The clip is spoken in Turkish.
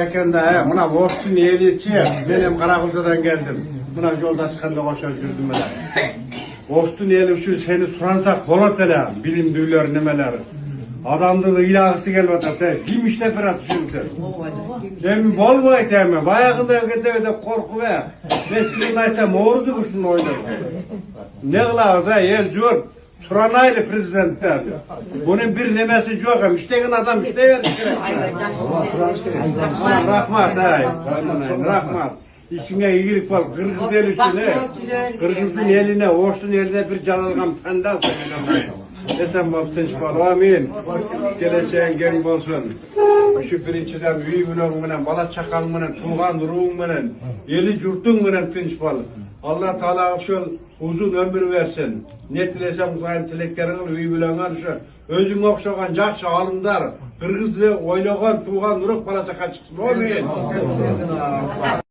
Ekende buna Boston Yeliçi benim Karakılca'dan geldim. Buna yolda çıkanda koşar yürüdüm ben. Boston Yeliçi seni soransak kolat ele bilim düğüler nemeler. Adamda da ilahısı gelmedi. Kim işte bir atışırdı. Demin bol boy temi. Bayağında ögede korku ve Meçhul'daysa moğurdu kuşun oynadı. Ne kılağız ha yer cur. Suranaylı prezidentler. Bunun bir nemesi yok. İştekin adam işte verir. Rahmat hay. Rahmat. İçine iyilik var. Kırgız el içine. Kırgız'ın eline, Oğuz'un eline bir canalgam pendal söyledim. Esen bol tınç bol. Amin. Geleceğin gen olsun. Şu birinciden üyümünün, bala çakalmının, tuğan ruhumının, eli cürtünmünün tınç bol. Allah Teala şu uzun ömür versin. Ne dilesem bu tileklerin üyümünün şu. Özün okşagan jakşı alımlar. Kırgız'ı oylagan, tuğan ruh bala çaka çıksın. Amin.